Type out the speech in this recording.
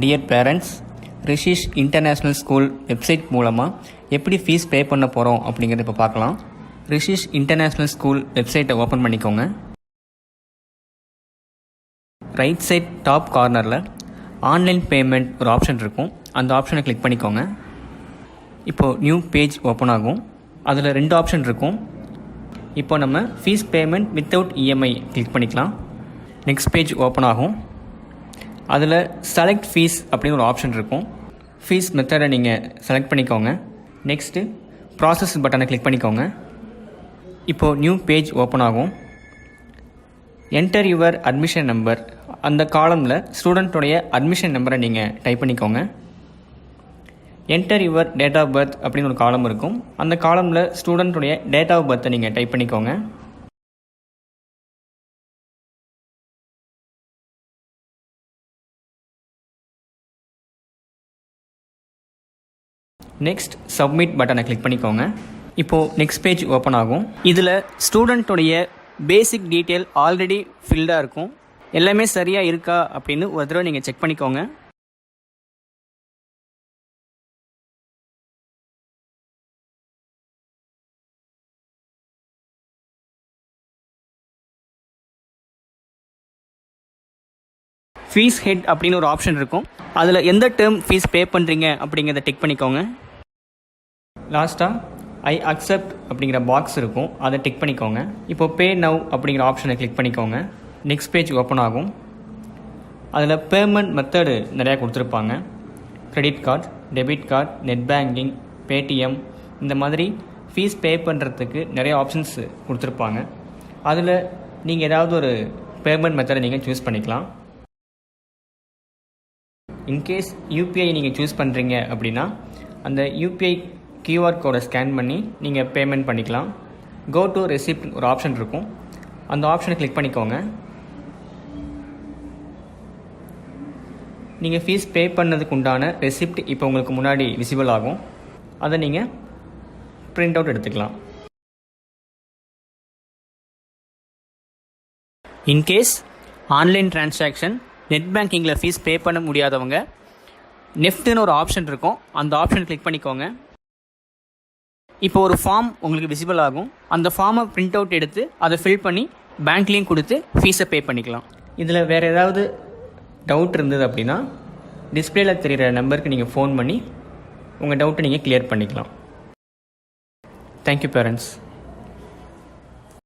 Dear parents, Rishish international school website மூலமாக எப்படி fees pay பண்ண போகிறோம் அப்படிங்கிறத இப்போ பார்க்கலாம். ரிஷிஷ் இன்டர்நேஷ்னல் ஸ்கூல் வெப்சைட்டை ஓப்பன் பண்ணிக்கோங்க. ரைட் சைட் டாப் கார்னரில் ஆன்லைன் பேமெண்ட் ஒரு ஆப்ஷன் இருக்கும். அந்த ஆப்ஷனை கிளிக் பண்ணிக்கோங்க. இப்போது நியூ பேஜ் ஓப்பன் ஆகும். அதில் 2 ஆப்ஷன் இருக்கும். இப்போ நம்ம fees payment without EMI click பண்ணிக்கலாம். நெக்ஸ்ட் பேஜ் ஓப்பன் ஆகும். அதில் செலக்ட் ஃபீஸ் அப்படின்னு ஒரு ஆப்ஷன் இருக்கும். ஃபீஸ் மெத்தடை நீங்கள் செலக்ட் பண்ணிக்கோங்க. நெக்ஸ்ட்டு ப்ராசஸ் பட்டனை கிளிக் பண்ணிக்கோங்க. இப்போது நியூ பேஜ் ஓப்பன் ஆகும். என்டர் யுவர் அட்மிஷன் நம்பர், அந்த காலமில் ஸ்டூடெண்ட்டோடைய அட்மிஷன் நம்பரை நீங்கள் டைப் பண்ணிக்கோங்க. Enter your date of birth அப்படின்னு ஒரு காலம் இருக்கும். அந்த காலமில் ஸ்டூடெண்ட்டுடைய டேட் ஆஃப் பர்த்தை நீங்கள் டைப் பண்ணிக்கோங்க. நெக்ஸ்ட் சப்மிட் பட்டனை கிளிக் பண்ணிக்கோங்க. இப்போது நெக்ஸ்ட் பேஜ் ஓப்பன் ஆகும். இதில் ஸ்டூடெண்ட்டுடைய பேசிக் டீட்டெயில் ஆல்ரெடி ஃபில்டாக இருக்கும். எல்லாமே சரியாக இருக்கா அப்படின்னு ஒரு தடவை நீங்கள் செக் பண்ணிக்கோங்க. ஃபீஸ் ஹெட் அப்படின்னு ஒரு ஆப்ஷன் இருக்கும். அதில் எந்த டேர்ம் ஃபீஸ் பே பண்ணுறீங்க அப்படிங்கிறத டிக் பண்ணிக்கோங்க. லாஸ்ட்டாக ஐ அக்செப்ட் அப்படிங்கிற பாக்ஸ் இருக்கும். அதை டிக் பண்ணிக்கோங்க. இப்போ பே நவ் அப்படிங்கிற ஆப்ஷனை கிளிக் பண்ணிக்கோங்க. நெக்ஸ்ட் பேஜ் ஓப்பன் ஆகும். அதில் பேமெண்ட் மெத்தடு நிறையா கொடுத்துருப்பாங்க. Credit card, debit card, net banking, Paytm, இந்த மாதிரி ஃபீஸ் பே பண்ணுறதுக்கு நிறைய ஆப்ஷன்ஸ் கொடுத்துருப்பாங்க. அதில் நீங்கள் ஏதாவது ஒரு பேமெண்ட் மெத்தடை நீங்கள் சூஸ் பண்ணிக்கலாம். இன்கேஸ் யூபிஐ நீங்கள் சூஸ் பண்ணுறீங்க அப்படின்னா அந்த யூபிஐ கியூஆர் கோடை ஸ்கேன் பண்ணி நீங்கள் பேமெண்ட் பண்ணிக்கலாம். கோ டு ரெசிப்ட் ஒரு ஆப்ஷன் இருக்கும். அந்த ஆப்ஷனை கிளிக் பண்ணிக்கோங்க. நீங்கள் ஃபீஸ் பே பண்ணதுக்கு உண்டான ரெசிப்ட் இப்போ உங்களுக்கு முன்னாடி விசிபிள் ஆகும். அதை நீங்கள் பிரிண்ட் அவுட் எடுத்துக்கலாம். இன்கேஸ் ஆன்லைன் டிரான்சாக்ஷன் நெட் பேங்கிங்கில் ஃபீஸ் பே பண்ண முடியாதவங்க நெஃப்ட்னு ஒரு ஆப்ஷன் இருக்கும். அந்த ஆப்ஷன் கிளிக் பண்ணிக்கோங்க. இப்போ ஒரு ஃபார்ம் உங்களுக்கு விசிபிள் ஆகும். அந்த ஃபார்மை பிரிண்ட் அவுட் எடுத்து அதை ஃபில் பண்ணி பேங்க்லேயும் கொடுத்து ஃபீஸை பே பண்ணிக்கலாம். இதில் வேறு ஏதாவது டவுட் இருந்தது அப்படின்னா டிஸ்பிளேல தெரிகிற நம்பருக்கு நீங்கள் ஃபோன் பண்ணி உங்கள் டவுட்டை நீங்கள் கிளியர் பண்ணிக்கலாம். Thank you parents.